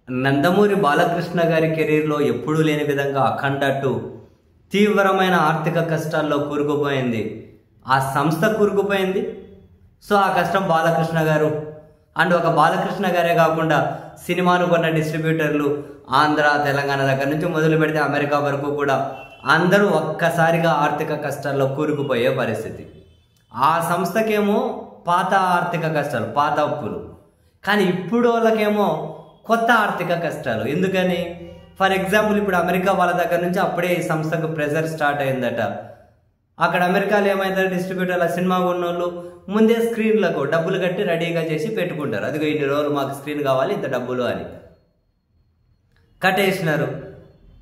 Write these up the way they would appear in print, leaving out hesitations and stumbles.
నందమూరి బాలకృష్ణ గారి కెరీర్లో ఎప్పుడూ లేని విధంగా అఖండ 2 తీవ్రమైన ఆర్థిక కష్టాల్లో కూరుకుపోయింది. ఆ సంస్థ కూరుకుపోయింది. సో ఆ కష్టం బాలకృష్ణ గారు అండ్ ఒక బాలకృష్ణ గారే కాకుండా సినిమాను కొన్న డిస్ట్రిబ్యూటర్లు ఆంధ్ర తెలంగాణ దగ్గర నుంచి మొదలు పెడితే అమెరికా వరకు కూడా అందరూ ఒక్కసారిగా ఆర్థిక కష్టాల్లో కూరుకుపోయే పరిస్థితి. ఆ సంస్థకేమో పాత ఆర్థిక కష్టాలు, పాత అప్పులు. కానీ ఇప్పుడు వాళ్ళకేమో కొత్త ఆర్థిక కష్టాలు. ఎందుకని? ఫర్ ఎగ్జాంపుల్ ఇప్పుడు అమెరికా వాళ్ళ దగ్గర నుంచి అప్పుడే ఈ సంస్థకు ప్రెజర్ స్టార్ట్ అయిందట. అక్కడ అమెరికాలో ఏమైందంటే డిస్ట్రిబ్యూటర్ల సినిమా ఉన్నోళ్ళు ముందే స్క్రీన్లకు డబ్బులు కట్టి రెడీగా చేసి పెట్టుకుంటారు. అదిగో ఇన్ని రోజులు మాకు స్క్రీన్ కావాలి, ఇంత డబ్బులు అని కట్టేసినారు.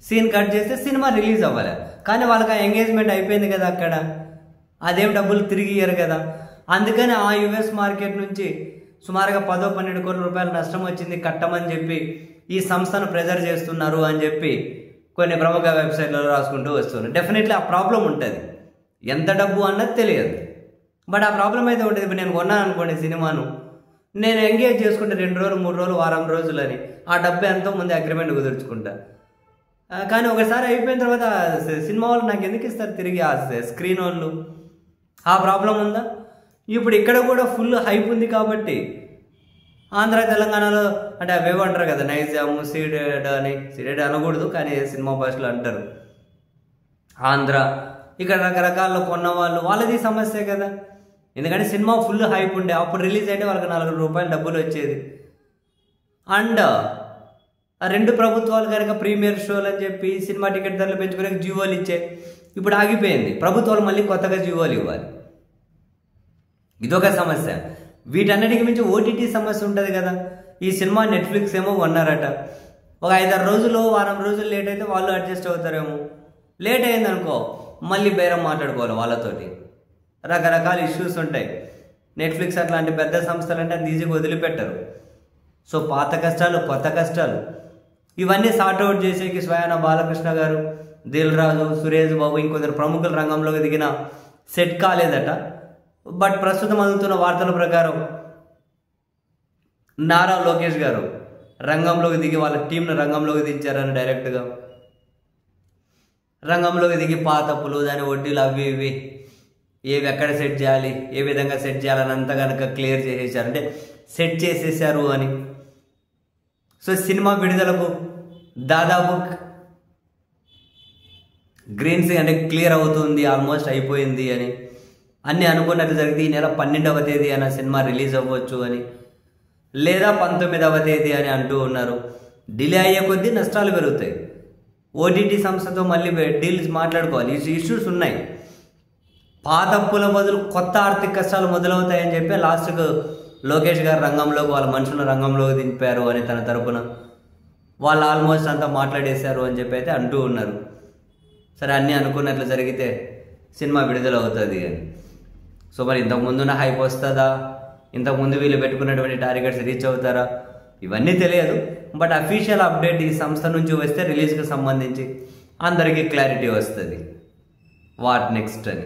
సీన్ కట్ చేస్తే సినిమా రిలీజ్ అవ్వాలి. కానీ వాళ్ళకి ఆ ఎంగేజ్మెంట్ అయిపోయింది కదా, అక్కడ అదేం డబ్బులు తిరిగి ఇయ్యరు కదా. అందుకని ఆ యుఎస్ మార్కెట్ నుంచి సుమారుగా 10-12 కోట్ల రూపాయలు నష్టం వచ్చింది, కట్టమని చెప్పి ఈ సంస్థను ప్రెజర్ చేస్తున్నారు అని చెప్పి కొన్ని ప్రముఖ వెబ్సైట్లలో రాసుకుంటూ వస్తున్నారు. డెఫినెట్లీ ఆ ప్రాబ్లం ఉంటుంది, ఎంత డబ్బు అన్నది తెలియదు. బట్ ఆ ప్రాబ్లం అయితే ఉంటుంది. ఇప్పుడు నేను కొన్నాను అనుకోండి సినిమాను, నేను ఎంగేజ్ చేసుకుంటే 2 రోజులు 3 రోజులు వారం రోజులని ఆ డబ్బు ఎంతో ముందు అగ్రిమెంట్ కుదుర్చుకుంటా. కానీ ఒకసారి అయిపోయిన తర్వాత సినిమా వాళ్ళు నాకు ఎందుకు ఇస్తారు తిరిగి? ఆ స్క్రీన్ వాళ్ళు. ఆ ప్రాబ్లం ఉందా? ఇప్పుడు ఇక్కడ కూడా ఫుల్ హైప్ ఉంది కాబట్టి ఆంధ్ర తెలంగాణలో అంటే అవేవో అంటారు కదా, నైజాము సీడెడ్ అని. సీడెడ్ అనకూడదు కానీ సినిమా భాషలో అంటారు. ఆంధ్ర ఇక్కడ రకరకాల కొన్న వాళ్ళది సమస్యే కదా. ఎందుకంటే సినిమా ఫుల్ హైప్ ఉండే, అప్పుడు రిలీజ్ అయితే వాళ్ళకి 4 రూపాయలు డబ్బులు వచ్చేది. అండ్ ఆ 2 ప్రభుత్వాలు కనుక ప్రీమియర్ షోలు అని చెప్పి సినిమా టికెట్ ధరలు పెంచుకునే జీవోలు ఇచ్చే. ఇప్పుడు ఆగిపోయింది. ప్రభుత్వాలు మళ్ళీ కొత్తగా జీవోలు ఇవ్వాలి. ఇదొక సమస్య. వీటన్నిటికి మించి ఓటీటీ సమస్య ఉంటుంది కదా. ఈ సినిమా నెట్ఫ్లిక్స్ ఏమో కొన్నారట. ఒక 5-6 రోజులు వారం రోజులు లేట్ అయితే వాళ్ళు అడ్జస్ట్ అవుతారేమో. లేట్ అయిందనుకో మళ్ళీ బేరం మాట్లాడుకోవాలి వాళ్ళతోటి. రకరకాల ఇష్యూస్ ఉంటాయి. నెట్ఫ్లిక్స్ అట్లాంటి పెద్ద సంస్థలు అంటే అది ఈజీగా వదిలిపెట్టరు. సో పాత కష్టాలు, కొత్త కష్టాలు ఇవన్నీ సార్ట్అవుట్ చేసేకి స్వయాన బాలకృష్ణ గారు, దిల్ రాజు, సురేష్ బాబు ఇంకొందరు ప్రముఖుల రంగంలోకి దిగిన సెట్ కాలేదట. బట్ ప్రస్తుతం అందుతున్న వార్తల ప్రకారం నారా లోకేష్ గారు రంగంలోకి దిగి వాళ్ళ టీంను రంగంలోకి దించారని డైరెక్ట్గా రంగంలోకి దిగి పాత అప్పులు, దాని వడ్డీలు అవి ఇవి ఏవి ఎక్కడ సెట్ చేయాలి, ఏ విధంగా సెట్ చేయాలని అంతా కనుక క్లియర్ చేసేసారు, అంటే సెట్ చేసేసారు అని. సో సినిమా విడుదలకు దాదాపు గ్రీన్ సిగ్నల్ అంటే క్లియర్ అవుతుంది, ఆల్మోస్ట్ అయిపోయింది అని అన్నీ అనుకున్నట్టు జరిగితే ఈ నెల 12వ తేదీ అన్న సినిమా రిలీజ్ అవ్వచ్చు అని, లేదా 19వ తేదీ అని అంటూ ఉన్నారు. డిలే అయ్యే కొద్దీ నష్టాలు పెరుగుతాయి. ఓటీటీ సంస్థతో మళ్ళీ డీల్స్ మాట్లాడుకోవాలి. ఇష్యూస్ ఉన్నాయి. పాత అప్పుల బదులు కొత్త ఆర్థిక కష్టాలు మొదలవుతాయని చెప్పి లాస్ట్కు లోకేష్ గారు రంగంలోకి వాళ్ళ మనుషుల రంగంలోకి దింపారు అని తన తరపున వాళ్ళు ఆల్మోస్ట్ అంతా మాట్లాడేశారు అని చెప్పి అయితే అంటూ ఉన్నారు. సరే అన్నీ అనుకున్నట్లు జరిగితే సినిమా విడుదల అవుతుంది అని. సో మరి ఇంతకుముందున్న హైప్ వస్తుందా, ఇంతకుముందు వీళ్ళు పెట్టుకున్నటువంటి టార్గెట్స్ రీచ్ అవుతారా, ఇవన్నీ తెలియదు. బట్ అఫీషియల్ అప్డేట్ ఈ సంస్థ నుంచి వస్తే రిలీజ్కి సంబంధించి అందరికీ క్లారిటీ వస్తుంది వాట్ నెక్స్ట్ అని.